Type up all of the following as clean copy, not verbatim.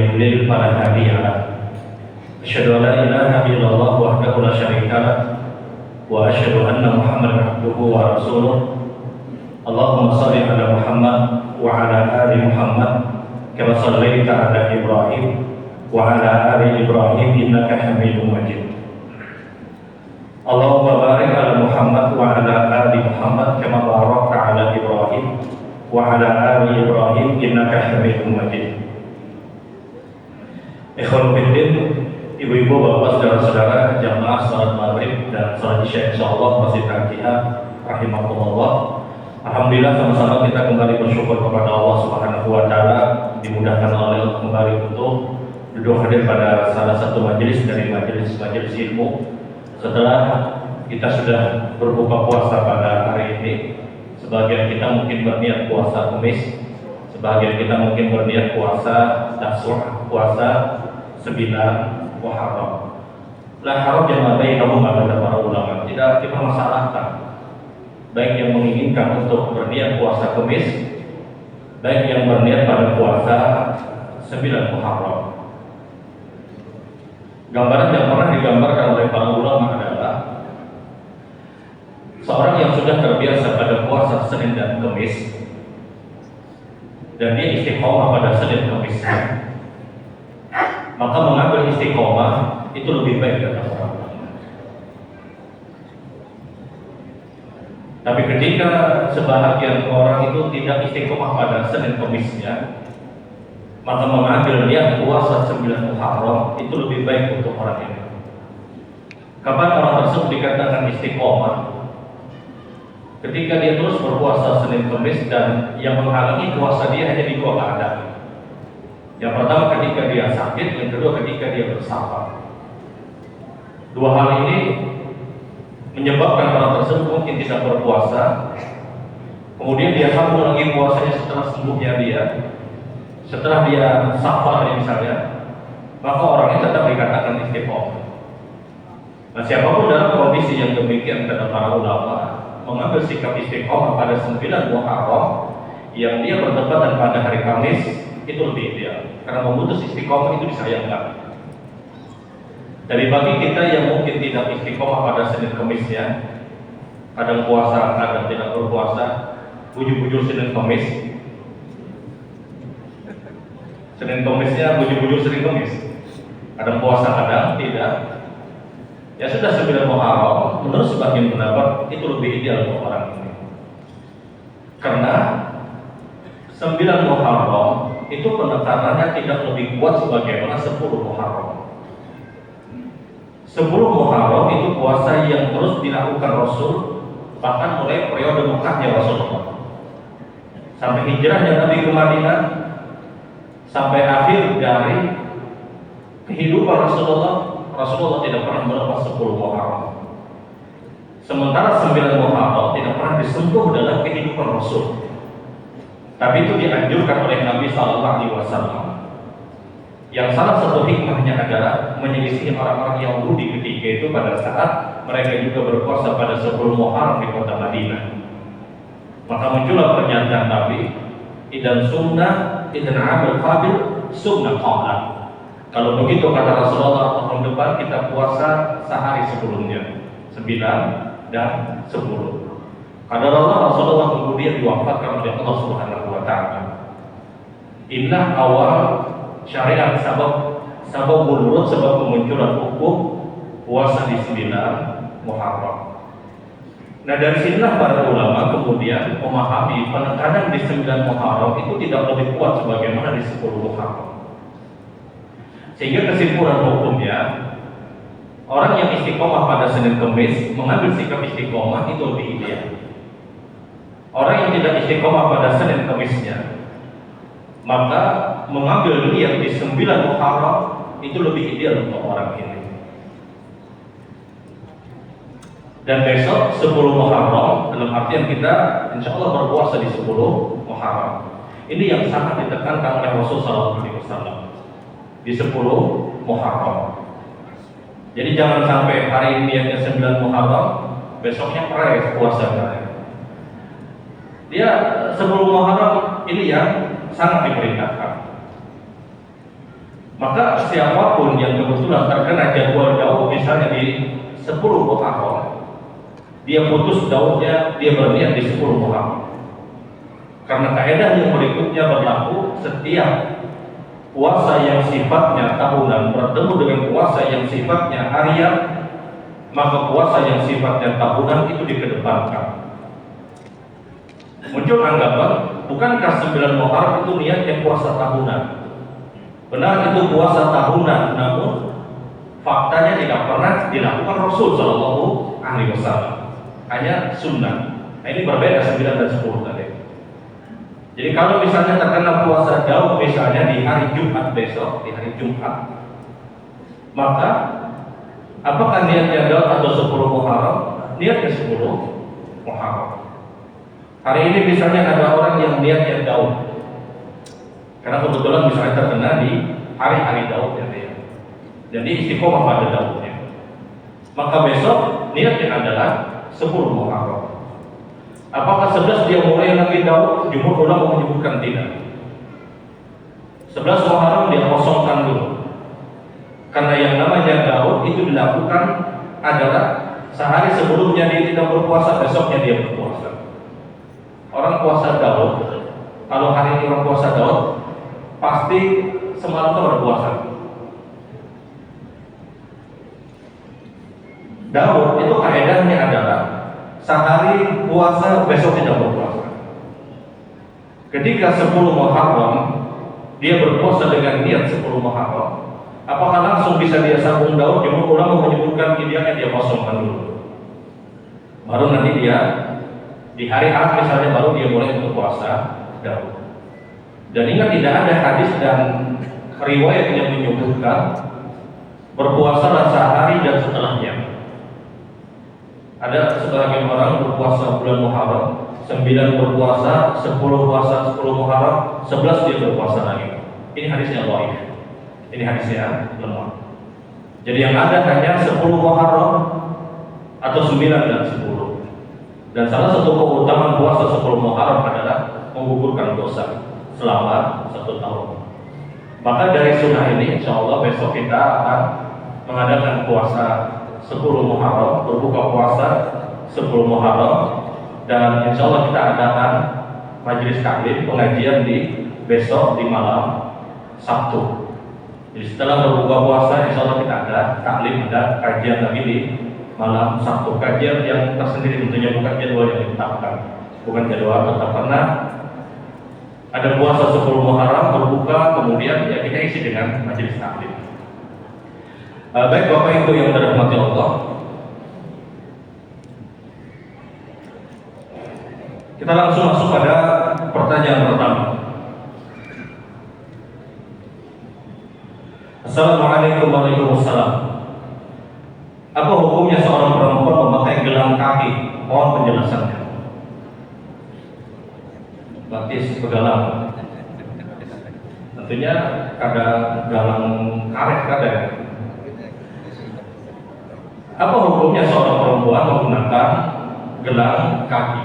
يضلل فلا هادي له أشهد أن لا إله إلا الله وحده لا شريك له وأشهد أن محمدا عبده ورسوله اللهم صل على محمد وعلى آل محمد كما صليت على إبراهيم وعلى آل إبراهيم إنك حميد مجيد اللهم بارك على محمد وعلى آل محمد كما باركت على إبراهيم وعلى آل إبراهيم إنك حميد مجيد. Ikhwan fillah, ibu-ibu, bapak, saudara-saudara, jamaah salat maghrib dan salat isya insyaallah masih takjihah rahimakumullah. Alhamdulillah sama-sama kita kembali bersyukur kepada Allah Subhanahu wa taala dimudahkan oleh Allah kembali untuk duduk hadir pada salah satu majelis dari majelis ilmu setelah kita sudah berbuka puasa pada hari ini. Sebagian kita mungkin berniat puasa Kamis, sebagian kita mungkin berniat puasa Tasu'a, puasa 9 Muharram. La haraj ma bainahuma kata para ulama, tidak dipermasalahkan. Baik yang menginginkan untuk berniat puasa Kamis, baik yang berniat pada puasa 9 Muharram. Gambaran yang pernah digambarkan oleh para ulama adalah seorang yang sudah terbiasa pada puasa Senin dan Kamis dan dia istiqomah pada Senin Kamis, maka mengambil istiqomah itu lebih baik kata orang. Tapi ketika sebahagian orang itu tidak istiqomah pada Senin Kamisnya, maka mengambil niat puasa 9 Muharram itu lebih baik untuk orang ini. Kapan orang tersebut dikatakan istiqomah? Ketika dia terus berpuasa Senin Kamis dan yang menghalangi puasa dia hanya di dua keadaan. Yang pertama ketika dia sakit, yang kedua ketika dia bersabar. Dua hal ini menyebabkan orang tersebut mungkin tidak berpuasa. Kemudian dia sambung lagi puasanya setelah sembuhnya dia, setelah dia safar misalnya, maka orangnya tetap dikatakan istiqomah. Nah, siapapun dalam kondisi yang demikian kata para ulama mengambil sikap istiqomah pada 9 Muharram yang dia bertepatan pada hari Kamis itu lebih ideal, karena memutus istiqomah itu disayangkan. Dari bagi kita yang mungkin tidak istiqomah pada Senin Kamisnya, kadang puasa, kadang tidak berpuasa, bujur-bujur Senin Kamis, Senin Kamisnya bujur-bujur Senin Kamis, kadang puasa, kadang tidak. Ya sudah 9 Muharram menurut sebagian pendapat itu lebih ideal untuk orang ini, karena 9 Muharram itu penekanannya tidak lebih kuat sebagaimana 10 Muharram. 10 Muharram itu puasa yang terus dilakukan Rasul, bahkan mulai periode Mekahnya Rasulullah sampai hijrahnya Nabi ke Madinah, sampai akhir dari kehidupan Rasulullah tidak pernah melepas 10 Muharram. Sementara 9 Muharram tidak pernah disentuh dalam kehidupan Rasul. Tapi itu dianjurkan oleh Nabi SAW. Yang salah satu hikmahnya adalah menyelisih orang-orang Yahudi ketika itu pada saat mereka juga berpuasa pada 10 Muharram di kota Madinah. Maka muncullah pernyataan Nabi, "Idan sunnah, idan amal qabil, sunnah qala." Kalau begitu kata Rasulullah, tahun depan kita puasa sehari sebelumnya, 9 dan 10. Kata Rasulullah kemudian diwafatkan oleh Allah Subhanahu wa taala. Inilah awal syariat sabab menurut sebab kemunculan hukum puasa di 9 Muharram. Nah, dari sinilah para ulama kemudian memahami penekanan di 9 Muharram itu tidak lebih kuat sebagaimana di 10 Muharram. Sehingga kesimpulan hukumnya, orang yang istiqomah pada Senin Kamis mengambil sikap istiqomah itu lebih ideal. Orang yang tidak istiqomah pada Senin Kamisnya, maka mengambil niat di 9 Muharram itu lebih ideal untuk orang ini. Dan besok 10 Muharram dalam artian kita insya Allah berpuasa di 10 Muharram. Ini yang sangat ditekankan oleh Rasulullah SAW di 10 Muharram. Jadi jangan sampai hari ini niatnya 9 Muharram, besoknya peres puasanya. Dia 10 Muharram ini yang sangat diperingatkan. Maka siapapun yang kebetulan terkena jadwal daud misalnya di 10 Muharram, dia putus daudnya, dia berniat di 10 Muharram. Karena kaidah yang berikutnya berlaku, setiap puasa yang sifatnya tahunan bertemu dengan puasa yang sifatnya harian, maka puasa yang sifatnya tahunan itu dikedepankan. Muncul anggapan, bukankah 9 Muharram itu niatnya puasa tahunan? Benar, itu puasa tahunan, namun faktanya tidak pernah dilakukan Rasul Shallallahu Alaihi Wasallam, hanya sunnah. Nah, ini berbeda 9 dan 10 tadi. Jadi kalau misalnya terkena puasa daud misalnya di hari Jumat besok, di hari Jumat, maka apakah niatnya daud atau 10 Muharram? Niatnya 10 Muharram. Hari ini misalnya ada orang yang niatnya daud, karena kebetulan misalnya terkena di hari-hari daud ya dia. Jadi istiqomah pada daudnya. Maka besok niatnya adalah 10 Muharram. Apakah 11 dia mulai lagi daud? Jumhur ulama menyebutkan tidak. 11 Muharram dia kosongkan dulu. Karena yang namanya daud itu dilakukan adalah sehari sebelumnya dia tidak berpuasa, besoknya dia berpuasa. Orang puasa daud, kalau hari ini orang puasa daud, pasti semalam itu berpuasa. Daud itu kaedahnya adalah sehari puasa, besok tidak berpuasa. Ketika 10 Muharram dia berpuasa dengan niat 10 Muharram, apakah langsung bisa dia sambung daud? Jumhur ulama menyebutkan idealnya dia kosongkan dulu. Baru nanti dia di hari Ahad misalnya baru dia mulai untuk puasa daud. Dan ingat, tidak ada hadis dan riwayat yang menyebutkan berpuasa sehari dan setelahnya. Ada sebagian orang berpuasa bulan Muharram, 9 berpuasa, 10 puasa 10 Muharram, 11 dia berpuasa lagi. Ini hadisnya dhaif. Ini hadisnya lemah. Jadi yang ada hanya 10 Muharram atau 9 dan 10. Dan salah satu keutamaan puasa 10 Muharram adalah menggugurkan dosa selama 1 tahun. Maka dari sunnah ini, insya Allah besok kita akan mengadakan puasa 10 Muharram, berbuka puasa 10 Muharram, dan insya Allah kita adakan majelis taklim pengajian di besok di malam Sabtu. Jadi setelah berbuka puasa, insya Allah kita ada taklim, ada kajian lagi di malam Sabtu. Kajian yang tersendiri tentunya, bukan jadwal yang ditetapkan, bukan jadwal tetap, karena ada puasa 10 Muharram berbuka, kemudian ya kita isi dengan majelis taklim. Baik Bapak Ibu yang dirahmati Allah, kita langsung masuk pada pertanyaan pertama. Assalamualaikum warahmatullahi wabarakatuh. Apa hukumnya seorang perempuan memakai gelang kaki? Mohon penjelasannya. Batis pegalang. Tentunya ada galang karet kada. Apa hukumnya seorang perempuan menggunakan gelang kaki?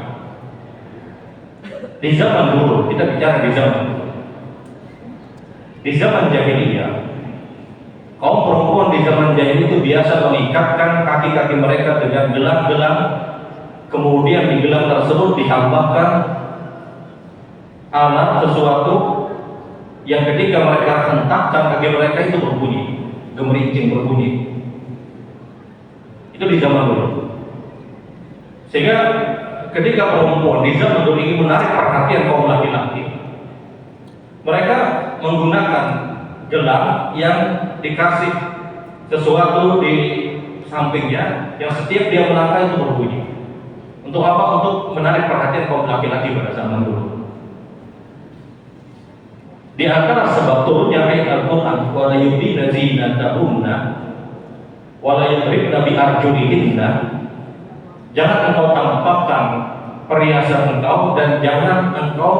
Di zaman dulu, kita bicara di zaman dulu. Di zaman jahiliyah, kaum perempuan di zaman jahiliyah itu biasa mengikatkan kaki-kaki mereka dengan gelang-gelang, kemudian di gelang tersebut ditambahkan alat sesuatu yang ketika mereka hentakkan kaki mereka itu berbunyi, gemerincing berbunyi. Itu di zaman dulu. Sehingga ketika perempuan di zaman dulu ingin menarik perhatian kaum laki-laki, mereka menggunakan gelang yang dikasih sesuatu di sampingnya yang setiap dia melangkah itu berbunyi. Untuk apa? Untuk menarik perhatian kaum laki-laki pada zaman dulu. Di antara sebab turunnya ayat Al-Quran, wa la yubdina zinatahunna wa la yadribna bi arjulihinna, jangan engkau tampakkan perhiasan engkau dan jangan engkau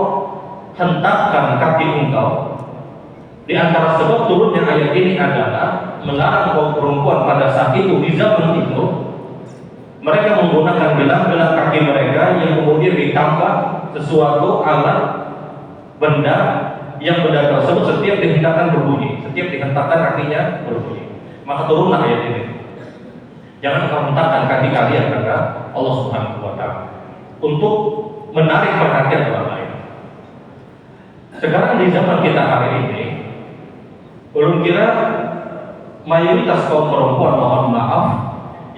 hentakkan kaki engkau. Di antara sebab turunnya ayat ini adalah melarang kaum perempuan pada saat itu, di zaman itu mereka menggunakan gelang-gelang kaki mereka yang kemudian ditambah sesuatu alat benda yang benda tersebut setiap dihendakkan berbunyi. tiap dihentakkan kakinya berbunyi. Maka turunlah ayat ini. Jangan kau hentakkan kaki kalian, kata Allah Subhanahu wa Ta'ala, untuk menarik perhatian orang lain. Sekarang di zaman kita hari ini, belum kira mayoritas kaum perempuan, mohon maaf,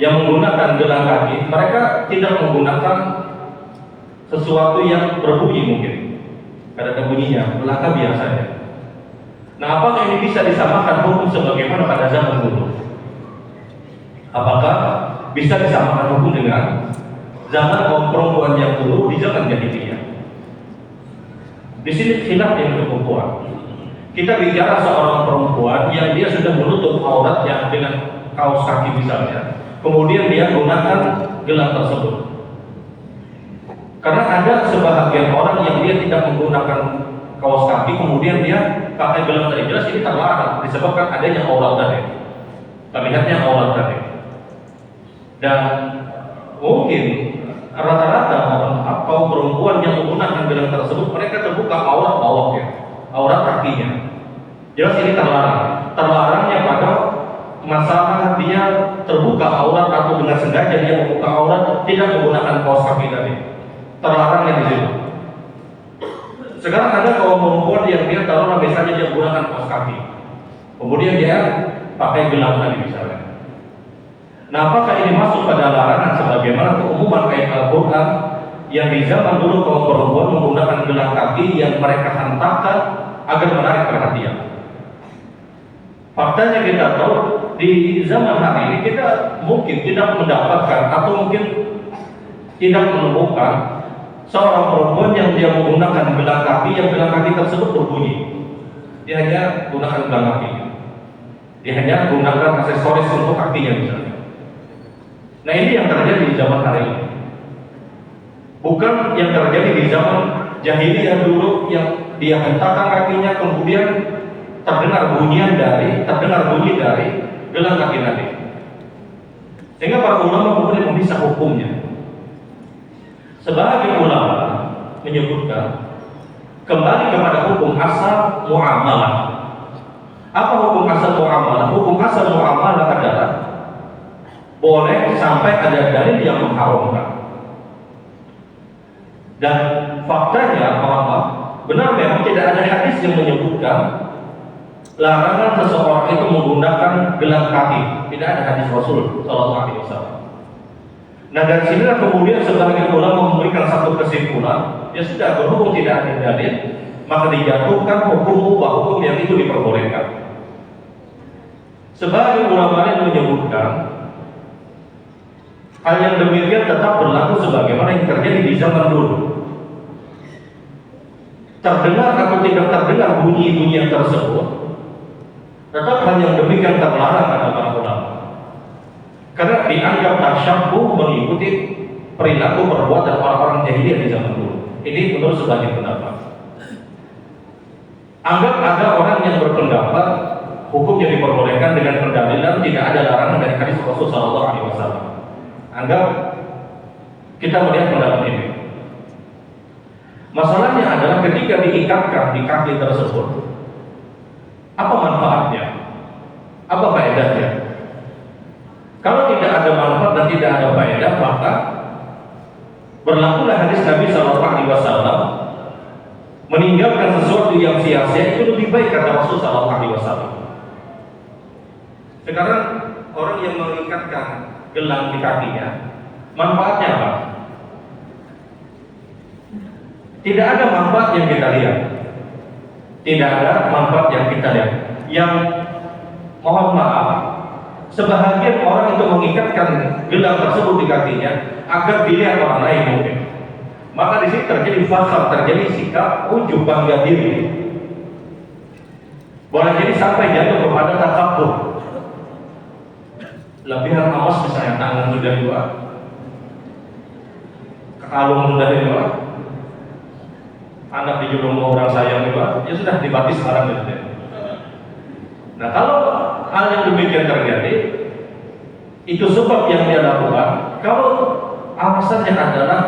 yang menggunakan gelang kaki, mereka tidak menggunakan sesuatu yang berbunyi mungkin. Ada bunyinya, belaka biasanya. Nah, apakah ini bisa disamakan hukum sebagaimana pada zaman dulu? Apakah bisa disamakan hukum dengan zaman kaum perempuan yang dulu di zaman jahiliyah? Di sini khilaf yang cukup kuat. Kita bicara seorang perempuan yang dia sudah menutup auratnya dengan kaos kaki misalnya, kemudian dia gunakan gelang tersebut. Karena ada sebahagian orang yang dia tidak menggunakan kaos kaki, kemudian dia pakai gelang tadi, jelas ini terlarang disebabkan adanya aurat tadi, terlihatnya aurat tadi. Dan mungkin rata-rata kaum perempuan yang menggunakan gelang tersebut, mereka terbuka aurat bawahnya, aurat kakinya. Jelas ini terlarang. Terlarangnya pada masalah dia terbuka aurat atau dengan sengaja dia membuka aurat tidak menggunakan kaos kaki tadi. Terlarangnya di situ. Sekarang ada kaum perempuan yang dia taruhlah misalnya dia menggunakan kaos kaki, kemudian dia pakai gelang tadi misalnya. Nah, apakah ini masuk pada larangan sebagaimana keumuman ayat Al-Quran yang di zaman dulu kaum perempuan menggunakan gelang kaki yang mereka hentakkan agar menarik perhatian? Faktanya kita tahu di zaman hari ini kita mungkin tidak mendapatkan atau mungkin tidak menemukan seorang perempuan yang dia menggunakan gelang kaki yang gelang kaki tersebut berbunyi. Dia hanya gunakan gelang kaki. Dia hanya gunakan aksesoris untuk kakinya misalnya. Nah, ini yang terjadi di zaman hari ini. Bukan yang terjadi di zaman jahiliyah dulu yang dia hentakkan kakinya kemudian terdengar bunyi dari gelang kaki tadi. Sehingga para ulama kemudian memisah hukumnya. Sebagian ulama menyebutkan kembali kepada hukum asal muamalah. Apa hukum asal muamalah? Hukum asal muamalah adalah boleh sampai ada dalil yang mengharamkan. Dan faktanya, benar memang tidak ada hadis yang menyebutkan larangan seseorang itu menggunakan gelang kaki. Tidak ada hadis Rasul Shallallahu Alaihi Wasallam. Nah, dari sinilah kemudian sebagian ulama memberikan satu kesimpulan, ya sudah, berhubung tidak ada dalil, maka dijatuhkan hukum hukum yang itu diperbolehkan. Sebagian ulama lain menyebutkan hal yang demikian tetap berlaku sebagaimana yang terjadi di zaman dulu. Terdengar atau tidak terdengar bunyi-bunyian tersebut, tetap hal yang demikian terlarang kata para ulama. Karena dianggap tasyabbuh mengikuti perilaku perbuatan orang-orang jahiliyah di zaman dulu. Ini menurut sebagian pendapat. Anggap ada orang yang berpendapat hukumnya diperbolehkan dengan pendalilan tidak ada larangan dari hadis Rasul Shallallahu Alaihi Wasallam. Anggap kita melihat pendapat ini. Masalahnya adalah ketika diikatkan di kaki tersebut, apa manfaatnya? Apa faedahnya? Kalau tidak ada manfaat dan tidak ada faedah, maka berlakulah hadis Nabi Shallallahu Alaihi Wasallam, meninggalkan sesuatu yang sia-sia itu lebih baik kata Rasul Shallallahu Alaihi Wasallam. Sekarang orang yang mengikatkan gelang di kakinya, manfaatnya apa? Tidak ada manfaat yang kita lihat. Tidak ada manfaat yang kita lihat. Yang mohon maaf, sebahagian orang itu mengikatkan gelang tersebut di kakinya agar dilihat orang lain mungkin. Maka di sini terjadi fakhar, terjadi sikap ujub bangga diri. Boleh jadi sampai jatuh kepada takabur. Lebihan awas misalnya tangan sudah dua, kalung sudah dua, anak dijulung orang sayang dua, ya sudah dibatis sekarang gitu. Nah, kalau hal yang demikian terjadi, itu sebab yang dia lakukan. Kalau alasannya adalah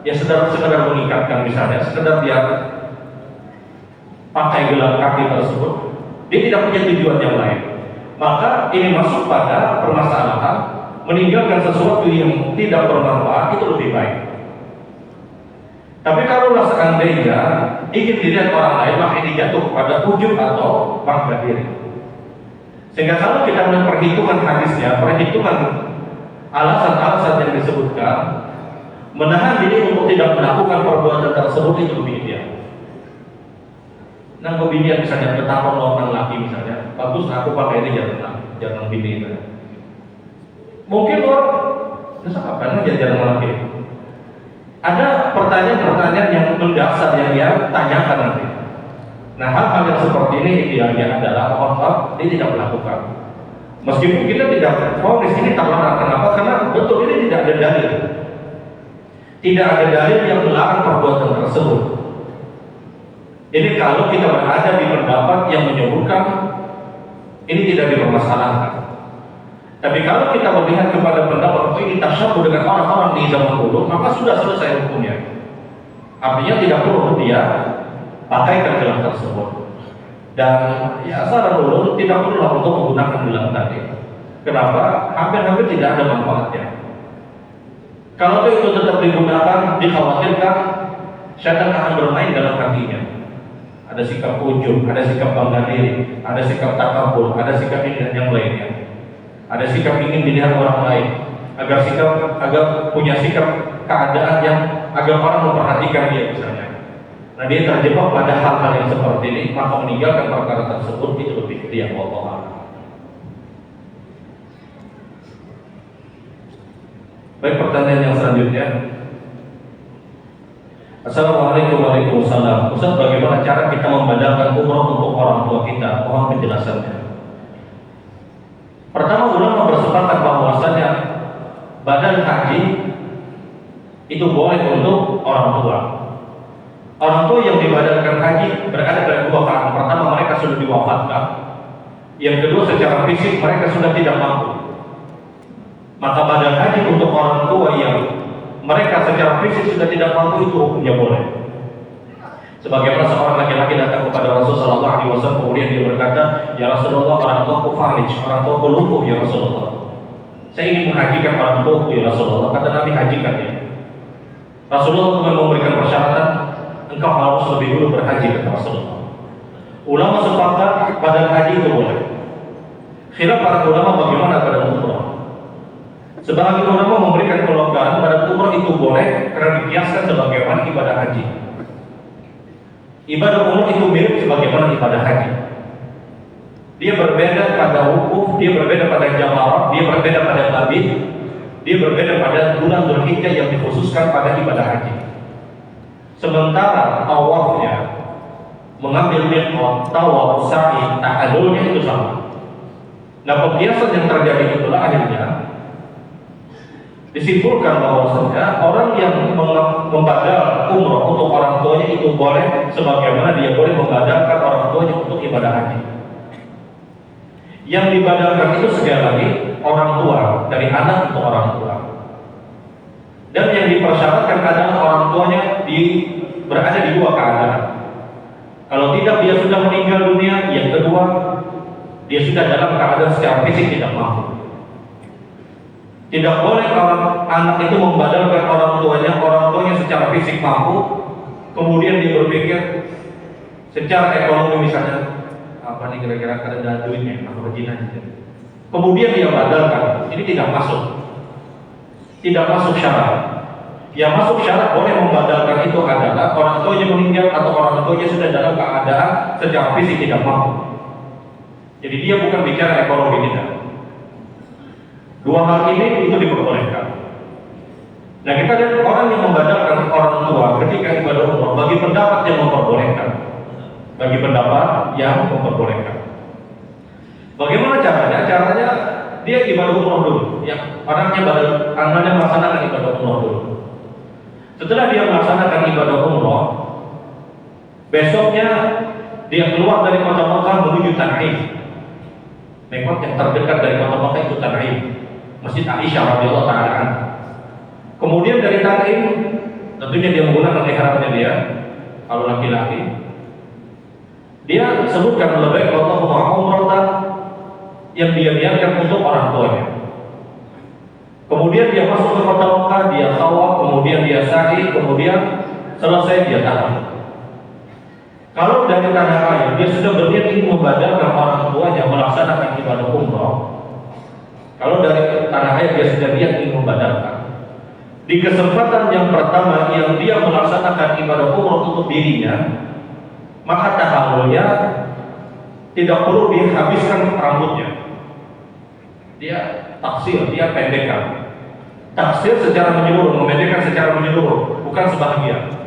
ya sekedar mengikatkan misalnya, sekedar dia pakai gelang kaki tersebut, dia tidak punya tujuan yang lain. Maka ini masuk pada permasalahan meninggalkan sesuatu yang tidak bermanfaat itu lebih baik. Tapi kalau seandainya ingin dilihat orang lain, maka ini jatuh pada ujub atau bangga diri. Sehingga kalau kita melihat perhitungan hadisnya, perhitungan alasan-alasan yang disebutkan, menahan diri untuk tidak melakukan perbuatan tersebut itu lebih ideal. Nah, binian misalnya betapa orang laki misalnya, bagus aku pakai ini jangan bini. Mungkin orang, masa kapan aja jarang laki. Ada pertanyaan-pertanyaan yang mendasar yang dia tanyakan nanti. Nah, hal-hal yang seperti ini idealnya adalah mohon dia tidak melakukan. Meskipun kita tidak fokus ini terlarang, kenapa? Karena betul ini tidak ada dalil. Tidak ada dalil yang melarang perbuatan tersebut. Ini kalau kita berada di pendapat yang menyebutkan ini tidak dipermasalahkan. Tapi kalau kita melihat kepada pendapat ini tasyabuh dengan orang-orang di zaman dulu, maka sudah selesai hukumnya. Artinya tidak perlu dia pakaikan gelang tersebut. Dan ya saran dulu tidak perlu untuk menggunakan gelang tadi. Kenapa? Hampir-hampir tidak ada manfaatnya. Kalau itu tetap digunakan, dikhawatirkan syaitan akan bermain dalam hatinya. Ada sikap ujub, ada sikap bangga diri, ada sikap takabur, ada sikap ini dan yang lainnya. Ada sikap ingin dilihat orang lain, agar punya sikap keadaan yang agar orang memperhatikan dia misalnya. Nah, dia terjebak pada hal-hal yang seperti ini, maka meninggalkan perkara tersebut itu lebih ideal. Allah. Baik, pertanyaan yang selanjutnya. Assalamualaikum warahmatullahi wabarakatuh. Ustaz, bagaimana cara kita membadalkan umroh untuk orang tua kita? Mohon penjelasannya. Pertama, ulama bersepakat bahwasanya badal haji itu boleh untuk orang tua. Orang tua yang dibadalkan haji berada pada dua keadaan. Pertama, mereka sudah diwafatkan. Yang kedua, secara fisik mereka sudah tidak mampu. Maka badal haji untuk orang tua yang mereka secara fisik sudah tidak mampu itu hukumnya boleh. Sebagaimana seorang laki-laki datang kepada Rasulullah SAW, kemudian dia berkata, ya Rasulullah, orang tuaku falij, orang tuaku lumpuh ya Rasulullah. Saya ingin menghajikan orang tuaku ya Rasulullah. Kata Nabi, hajikan ya. Rasulullah kemudian memberikan persyaratan, engkau harus lebih dulu berhaji, kata Rasulullah. Ulama sepakat badal haji itu boleh. Khilaf para ulama bagaimana pada umrah. Sebagian ulama memberikan kelonggaran pada umrah itu boleh karena dikiaskan sebagaimana ibadah haji. Ibadah umrah itu mirip sebagaimana ibadah haji. Dia berbeda pada wukuf, dia berbeda pada jamarah, dia berbeda pada mabit, dia berbeda pada bulan Dzulhijjah yang dikhususkan pada ibadah haji. Sementara tawafnya mengambil miqat, tawaf, sa'i, ta'adulnya itu sama. Nah, pembiasan yang terjadi itulah akhirnya disimpulkan bahwasanya orang yang membadal umroh untuk orang tuanya itu boleh sebagaimana dia boleh membadalkan orang tuanya untuk ibadah haji. Yang dibadalkan itu sekali lagi orang tua, dari anak untuk orang tua. Dan yang dipersyaratkan adalah orang tuanya berada di dua keadaan. Kalau tidak, dia sudah meninggal dunia. Yang kedua, dia sudah dalam keadaan secara fisik tidak mampu. Tidak boleh anak itu membadalkan orang tuanya secara fisik mampu, kemudian dia berpikir secara ekonomi misalnya, apa nih kira-kira ada duitnya, apa kejinan, kemudian dia badalkan. Ini tidak masuk syarat. Yang masuk syarat boleh membadalkan itu adalah orang tuanya meninggal atau orang tuanya sudah dalam keadaan secara fisik tidak mampu. Jadi dia bukan bicara ekonomi, tidak. Dua hal ini itu diperbolehkan. Nah, kita lihat orang yang membadalkan orang tua ketika ibadah umrah bagi pendapat yang memperbolehkan. Bagaimana caranya? Caranya dia ibadah umrah dulu. Yang anaknya melaksanakan ibadah umrah dulu. Setelah dia melaksanakan ibadah umrah, besoknya dia keluar dari kota Mekah menuju Tan'im. Mekah yang terdekat dari kota Mekah itu Tan'im. Masjid Aisyah radhiyallahu ta'ala anha. Kemudian dari Tan'im tentunya dia menggunakan ihramnya dia kalau laki-laki. Dia sebutkan lebih Allahumma umratan yang dia niatkan untuk orang tuanya. Kemudian dia masuk ke kota Mekah, dia tawaf, kemudian dia sa'i, kemudian selesai dia tahan. Kalau dari tanah air dia sudah berniat ingin membadalkan orang tuanya melaksanakan ibadah umroh, kalau dari tanah air dia sudah niat ingin membadalkan, di kesempatan yang pertama yang dia melaksanakan ibadah umroh untuk dirinya, maka tahallulnya tidak perlu dihabiskan rambutnya. Dia taksir, dia pendekkan. Taksir secara menyeluruh, memendekkan secara menyeluruh, bukan sebahagian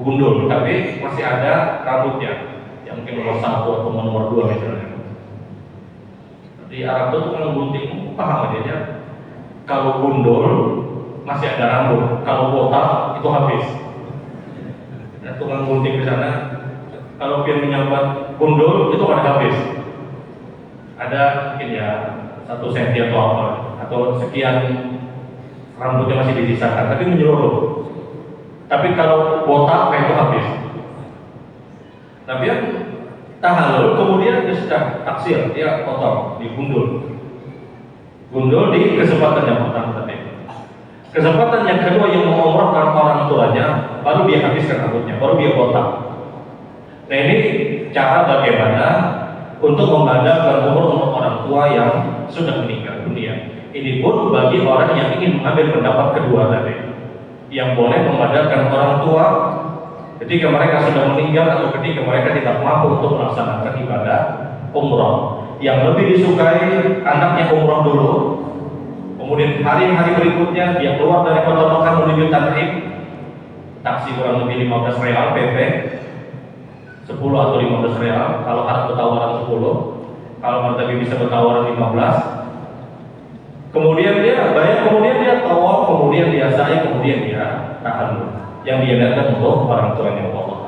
gundul, tapi masih ada rambutnya yang mungkin nomor 1 atau nomor 2 misalnya. Di Arab itu tukang gunting, paham aja ya? Kalau gundul masih ada rambut, kalau botak itu habis. Nah, tukang gunting di sana, kalau dia menyambat gundul itu pada habis. Ada mungkin ya 1 senti atau apa, atau sekian rambutnya masih disisakan, tapi menyeluruh. Tapi kalau botak itu habis. Tapi yang tahallul kemudian dia sudah taksir, dia potong, digundul. Gundul di kesempatan yang pertama tadi. Kesempatan yang kedua yang mengumrahkan orang tuanya, baru dia habiskan rambutnya, baru dia botak. Nah ini cara bagaimana untuk membadalkan umur untuk orang tua yang sudah meninggal dunia. Ini pun bagi orang yang ingin mengambil pendapat kedua tadi, yang boleh membadalkan orang tua ketika mereka sudah meninggal atau ketika mereka tidak mampu untuk melaksanakan ibadah umroh. Yang lebih disukai anaknya umroh dulu, kemudian hari-hari berikutnya dia keluar dari kota Mekah menuju Tan'im, taksi kurang lebih 15 real PP, 10 atau 15 real kalau harus bertawaran 10, kalau nanti bisa bertawaran 15. Kemudian dia bayar, kemudian dia tawaf, kemudian dia sa'i, kemudian dia tahallul yang dia datang untuk orang tuanya Allah.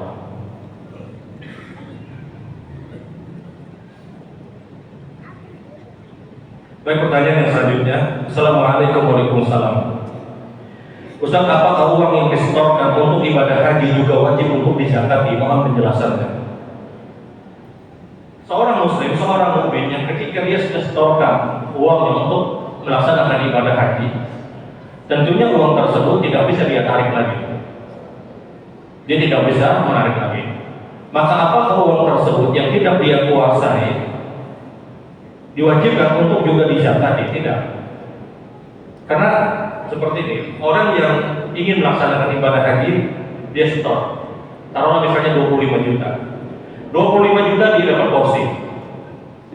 Baik, pertanyaan yang selanjutnya. Assalamualaikum warahmatullahi wabarakatuh. Ustaz, apakah uang yang disetorkan untuk ibadah haji juga wajib untuk dizakati? Mohon penjelasannya. Seorang muslim, seorang mukmin yang ketika dia sudah setorkan uangnya untuk melaksanakan ibadah haji, tentunya uang tersebut tidak bisa dia tarik lagi. Dia tidak bisa menarik lagi. Maka apakah uang tersebut yang tidak dia kuasai diwajibkan untuk juga dizakati? Tidak. Karena seperti ini, orang yang ingin melaksanakan ibadah haji, dia setor. Taruhlah misalnya 25 juta. 25 juta dia dapat porsi,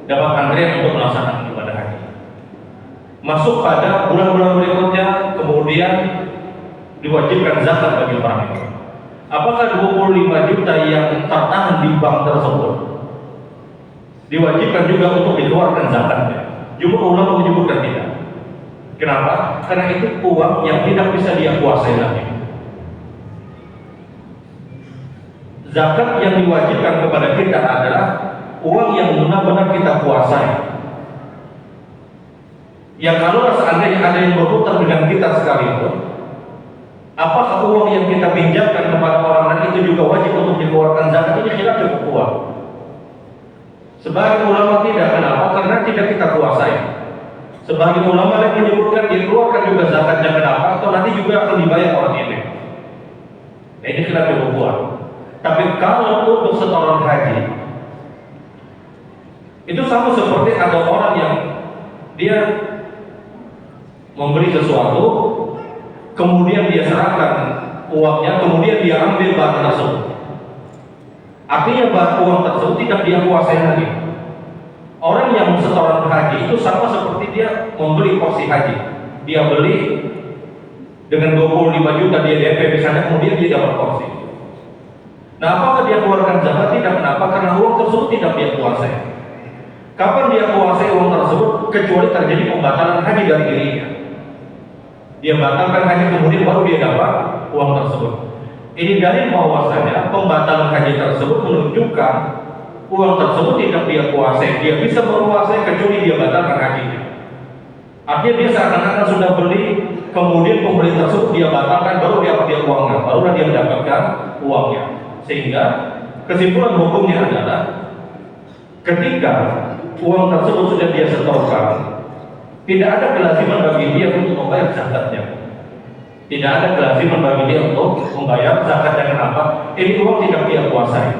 dapat antrian untuk melaksanakan ibadah haji. Masuk pada bulan-bulan berikutnya, kemudian diwajibkan zakat bagi orang itu. Apakah 25 juta yang tertahan di bank tersebut diwajibkan juga untuk dikeluarkan zakatnya? Jumhur ulama menyebutkan tidak. Kenapa? Karena itu uang yang tidak bisa dia kuasai lagi. Zakat yang diwajibkan kepada kita adalah uang yang benar-benar kita kuasai. Yang kalau seandainya ada yang berhutang dengan kita sekalipun, apakah uang yang kita pinjamkan kepada orang lain itu juga wajib untuk dikeluarkan zakat? Ini khilaf cukup kuat. Sebagian ulama tidak. Kenapa? Karena tidak kita kuasai. Sebagian ulama lain menyebutkan dikeluarkan juga zakatnya. Kenapa? Atau nanti juga akan dibayar orang ini. Nah, ini khilaf cukup kuat. Tapi kalau untuk setoran haji, itu sama seperti ada orang yang dia memberi sesuatu, kemudian dia serahkan uangnya, kemudian dia ambil barang tersebut. Artinya barang uang tersebut tidak dia kuasai lagi. Orang yang setoran haji itu sama seperti dia membeli porsi haji. Dia beli dengan 25 juta dia DP misalnya, kemudian dia dapat porsi. Nah, apakah dia keluarkan zakat? Tidak. Kenapa? Karena uang tersebut tidak dia kuasai. Kapan dia kuasai uang tersebut? Kecuali terjadi pembatalan haji dari dirinya. Dia batalkan haji, kemudian baru dia dapat uang tersebut. Ini dalil bahwasanya pembatalan haji tersebut menunjukkan uang tersebut tidak dia kuasai. Dia bisa menguasai kecuali dia batalkan hajinya. Artinya dia seakan-akan sudah beli, kemudian pembeli tersebut dia batalkan, baru dia uangnya, barulah dia mendapatkan uangnya. Sehingga kesimpulan hukumnya adalah Ketika uang tersebut sudah dia setorkan, tidak ada kelaziman bagi dia untuk membayar zakatnya. Tidak ada kelaziman bagi dia untuk membayar zakatnya. Kenapa? Ini uang tidak dia kuasai.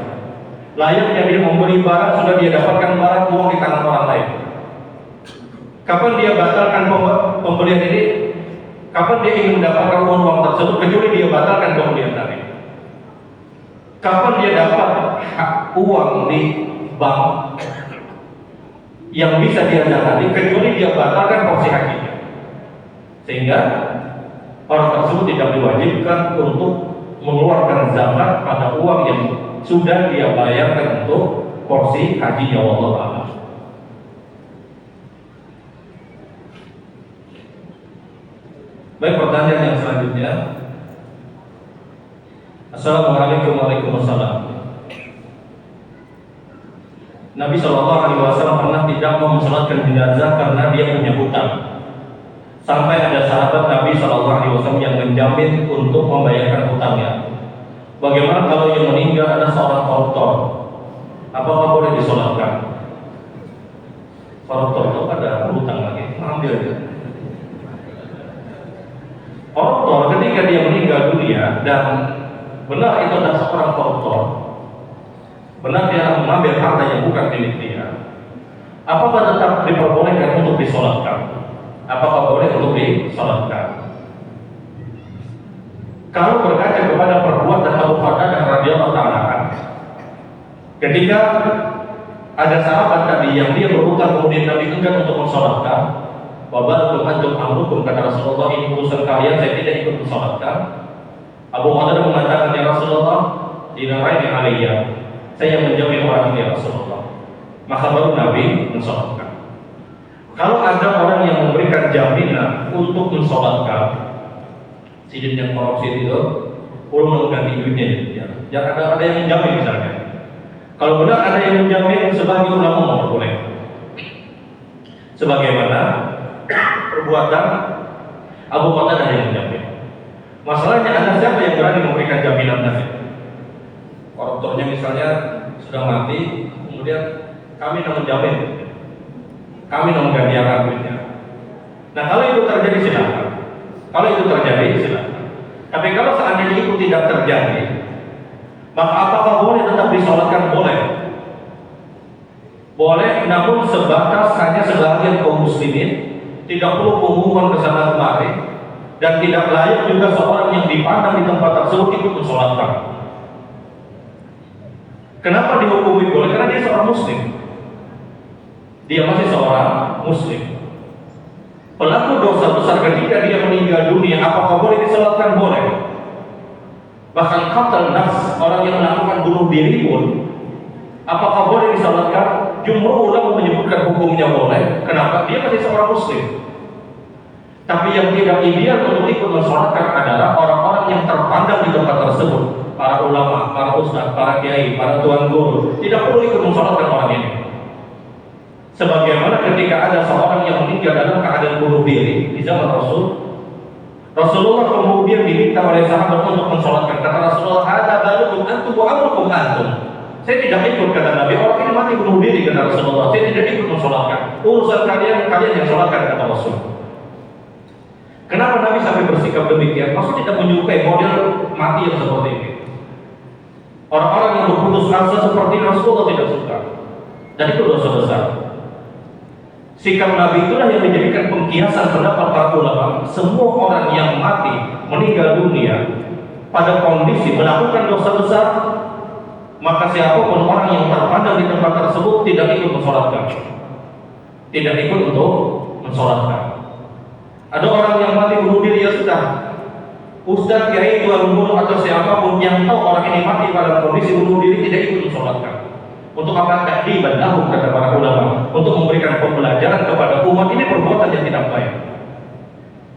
Layaknya dia memberi barang, sudah dia dapatkan barang, uang di tangan orang lain. Kapan dia batalkan pembelian ini? Kapan dia ingin mendapatkan uang tersebut, kecuali dia batalkan pembelian tadi? Kapan dia dapat uang di bank yang bisa dia zakati, kecuali dia batalkan porsi hajinya? Sehingga orang tersebut tidak diwajibkan untuk mengeluarkan zakat pada uang yang sudah dia bayarkan untuk porsi hajinya. Wallahu a'lam. Baik, pertanyaan yang selanjutnya. Assalamualaikum warahmatullahi wabarakatuh. Nabi SAW pernah tidak mau mensolatkan jenazah karena dia punya hutang. Sampai ada sahabat Nabi SAW yang menjamin untuk membayarkan hutangnya. Bagaimana kalau yang meninggal ada seorang koruptor? Apakah boleh disolatkan? Koruptor itu ada hutang lagi, ambil aja. Koruptor ketika dia meninggal dunia dan benar itu adalah seorang koruptor, benar dia mengambil harta yang bukan milik dia, apakah tetap diperbolehkan untuk disolatkan? Apakah boleh untuk disolatkan? Kalau berkaca kepada perbuatan Abu Qatadah radhiyallahu ta'ala, ketika ada sahabat tadi yang dia berhutang kemudian Nabi enggan untuk mensolatkan, wabalakum antum amrukum, kata Rasulullah, ini urusan kalian, saya tidak ikut mensolatkan. Abu Qatadah mengatakan, ya Rasulullah, dinaraini alaiya, saya menjamin orang ini ya Rasulullah. Maka baru Nabi mensolatkan. Kalau ada orang yang memberikan jaminan untuk mensolatkan, sidin yang korupsi itu, ulun mengganti duitnya, ya ada yang menjamin misalnya. Kalau benar ada yang menjamin, sebagai ulama mau boleh. Sebagaimana perbuatan Abu Qatadah yang menjamin. Masalahnya ada siapa yang berani memberikan jaminan tadi? Koruptornya misalnya sudah mati, kemudian kami yang menjamin, kami yang menggantikan duitnya. Nah kalau itu terjadi silakan. Kalau itu terjadi silakan. Tapi kalau seandainya itu tidak terjadi, maka apakah boleh tetap disolatkan? Boleh. Boleh, namun sebatas hanya sebagian kaum muslimin, tidak perlu pengumuman ke sana kemari, dan tidak layak juga seorang yang dipandang di tempat tersebut ikut mensolatkan. Kenapa dihukumi boleh? Karena dia seorang muslim. Dia masih seorang muslim. Pelaku dosa besar ketika dia meninggal dunia, apakah boleh disolatkan? Boleh. Bahkan qatal nafs, orang yang melakukan bunuh diri pun, apakah boleh disolatkan? Jumhur ulama menyebutkan hukumnya boleh. Kenapa? Dia masih seorang muslim. Tapi yang tidak ideal untuk ikut mensolatkan adalah orang-orang yang terpandang di tempat tersebut, para ulama, para ustaz, para kiai, para tuan guru. Tidak perlu ikut mensolatkan orang ini. Sebagaimana ketika ada seorang yang meninggal dalam keadaan bunuh diri di zaman Rasulullah kemudian diminta oleh sahabat untuk mensolatkan. Kata Rasulullah, "Hada balukum antum wa amrukum antum." Saya tidak ikut, kata Nabi, orang ini mati bunuh diri, kata Rasulullah. Saya tidak ikut mensolatkan. Urusan kalian yang solatkan, kata Rasul. Kenapa Nabi sampai bersikap demikian? Maksudnya tidak menyukai model mati yang seperti ini. Orang-orang yang berputus asa seperti Rasulullah tidak suka. Dan itu dosa besar. Sikap Nabi itulah yang menjadikan pengkiasan pendapat para ulama. Semua orang yang mati, meninggal dunia pada kondisi melakukan dosa besar, maka siapapun orang yang terpandang di tempat tersebut tidak ikut mensolatkan. Tidak ikut untuk mensolatkan. Ada orang yang mati bunuh diri, ya sudah. Ustaz, kiai, tuan guru atau siapapun yang tahu orang ini mati pada kondisi bunuh diri tidak ikut mensolatkan. Untuk apa? Ta'diban lahum, kata para ulama, untuk memberikan pembelajaran kepada umat. Ini perbuatan yang tidak baik.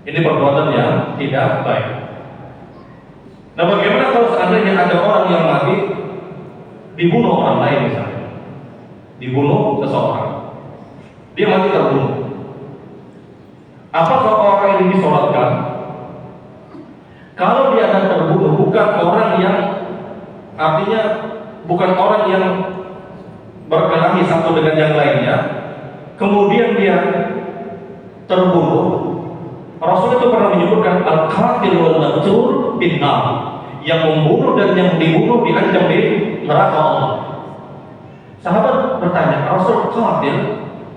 Ini perbuatan yang tidak baik. Nah, bagaimana kalau seandainya ada orang yang mati dibunuh orang lain misalnya, dibunuh seseorang, dia mati terbunuh, apakah orang ini disolatkan? Kalau dia akan terbunuh bukan orang yang, artinya bukan orang yang berkelahi satu dengan yang lainnya, kemudian dia terbunuh. Rasul itu pernah menyebutkan al-qatil wal maqtul binnar, yang membunuh dan yang dibunuh diancam di neraka Allah. Sahabat bertanya, Rasul, qatil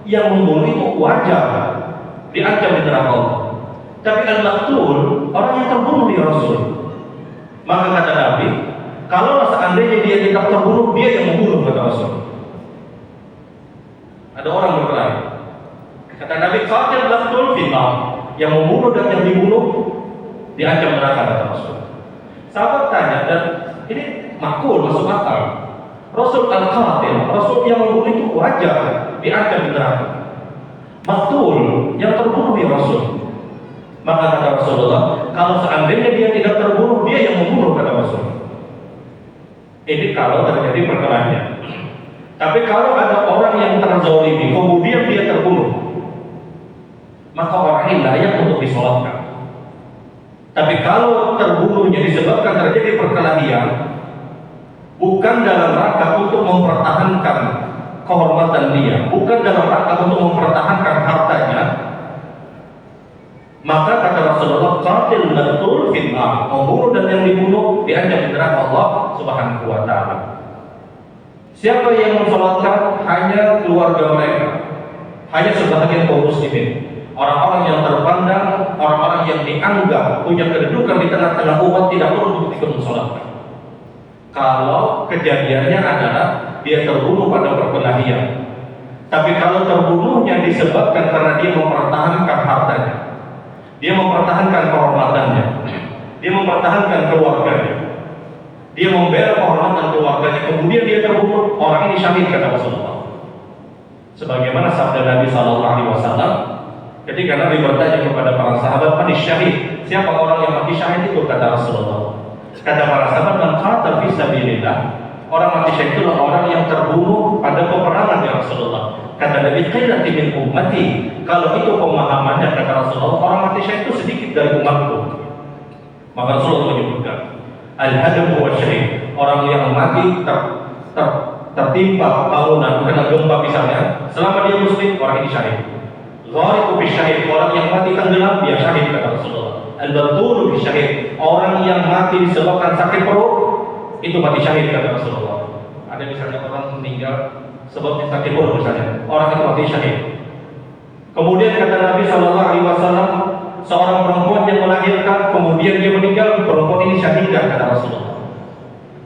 yang membunuh itu wajar diancam di neraka Allah, tapi al-maqtul orang yang terbunuh di Rasul. Maka kata Nabi, kalau seandainya dia tidak terbunuh, dia yang membunuh, kata Rasul. Ada orang berkelahi, kata Nabi, qatil maqtul binnar, yang membunuh dan yang dibunuh diancam neraka, kata Rasul. Sahabat tanya, dan ini makul, masuk akal. Rasul al-qatil, Rasul yang membunuh itu wajar diancam di neraka. Maktul yang terbunuh di Rasul. Maka kata Rasulullah, kalau seandainya dia tidak terbunuh, dia yang membunuh, kata Rasul. Ini kalau terjadi perkelahian. Tapi kalau ada orang yang terzalimi, kemudian dia terbunuh, maka orang ini layak untuk disolatkan. Tapi kalau terbunuhnya disebabkan terjadi perkelahian, bukan dalam rangka untuk mempertahankan kehormatan dia, bukan dalam rangka untuk mempertahankan hartanya, maka kata Rasulullah, qatil maqtul finnar, membunuh dan yang dibunuh diancam di neraka Allah Subhanahu wa taala. Siapa yang mensolatkan? Hanya keluarga mereka, hanya sebahagian kaum muslimin, orang-orang yang terpandang, orang-orang yang dianggap punya kedudukan di tengah-tengah umat, tidak perlu untuk ikut mensolatkan. Kalau kejadiannya adalah dia terbunuh pada perkelahian, tapi kalau terbunuhnya disebabkan karena dia mempertahankan hartanya, dia mempertahankan kehormatannya, dia mempertahankan keluarganya, dia membela kehormatan keluarganya, kemudian dia terbunuh, orang ini syahid, kata Rasulullah. Sebagaimana sabda Nabi SAW ketika Nabi bertanya kepada para sahabat, "Man syahid?" Siapa orang yang mati syahid itu, kata Rasulullah. Kata para sahabat, "Man qatal fi sabilillah." Orang mati syahid itu orang yang terbunuh pada peperangan, ya Rasulullah. Kata Nabi, "Qillati min ummati." Kalau itu pemahamannya, kata Rasulullah, orang mati syahid itu sedikit dari umatku. Maka Rasulullah menyebutkan, al-hadam huwa syahid. Orang yang mati tertimpa bangunan, kena gempa misalnya, selama dia muslim, orang ini syahid. Ghariqu fi syahid, orang yang mati tenggelam, dia syahid, kata Rasulullah. Al-batulu fi syahid, orang yang mati disebabkan sakit perut, itu mati syahid, kata Rasulullah. Ada misalnya orang meninggal sebabnya sakit perut misalnya, orang itu mati syahid. Kemudian kata Nabi SAW, seorang perempuan yang melahirkan, kemudian dia meninggal, perempuan ini syahidah, kata Rasulullah.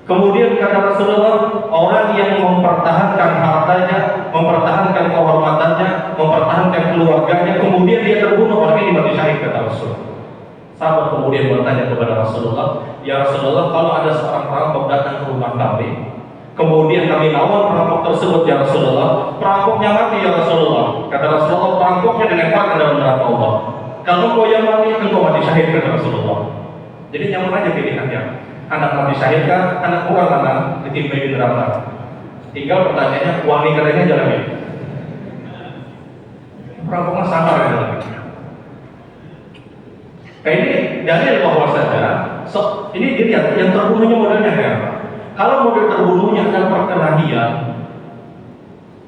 Kemudian kata Rasulullah, orang yang mempertahankan hartanya, mempertahankan kehormatannya, mempertahankan keluarganya, kemudian dia terbunuh, orang ini mati syahid, kata Rasulullah. Sahabat kemudian bertanya kepada Rasulullah, "Ya Rasulullah, kalau ada seorang perampok datang ke rumah kami, kemudian kami lawan perampok tersebut, ya Rasulullah, perampoknya mati, ya Rasulullah." Kata Rasulullah, "Perampoknya dilemparkan dalam neraka Allah. Kalau kau yang mati, engkau mati syahid," kata Rasulullah. Jadi nyaman aja pilihannya. Anak mati syahid kan, anak kurang anak ditimpa di neraka. Tinggal pertanyaannya, uang nikahnya jalan ini. Perampoknya sama jalan. Kayak ini dalil bahwa saja, ini dilihat yang terbunuhnya modelnya kayak apa. Kalau model terbunuhnya adalah perkelahian,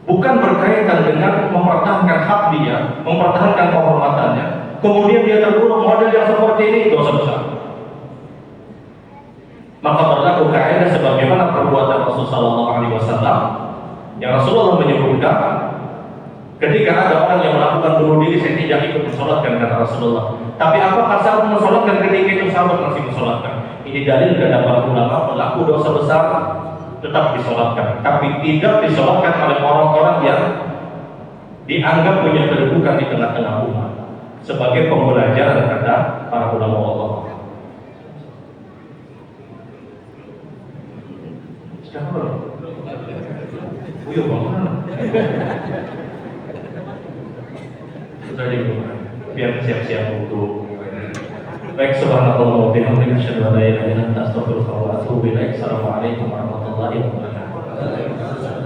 bukan berkaitan dengan mempertahankan hak dia, mempertahankan kehormatannya, kemudian dia terbunuh, model yang seperti ini dosa besar. Maka berlaku kaidah sebagaimana perbuatan Rasulullah SAW, yang Rasulullah menyebutkan, ketika ada orang yang melakukan bunuh diri, saya tidak ikut mensolatkan, kata Rasulullah. Tapi apakah sahabat mensolatkan ketika itu? Sahabat masih mensolatkan. Ini dalil kepada para ulama, pelaku dosa besar tetap disolatkan, tapi tidak disolatkan oleh orang-orang yang dianggap punya kedudukan di tengah-tengah umat. Sebagai pembelajaran, kata para ulama Allah. Siapa? Buyur bangun. Sudah dibuka. Biar siap-siap untuk. Baik, subhanallah wa bihamdihi, asyhadu an la ilaha illa anta, astaghfiruka wa atubu ilaik. Assalamualaikum warahmatullahi wabarakatuh.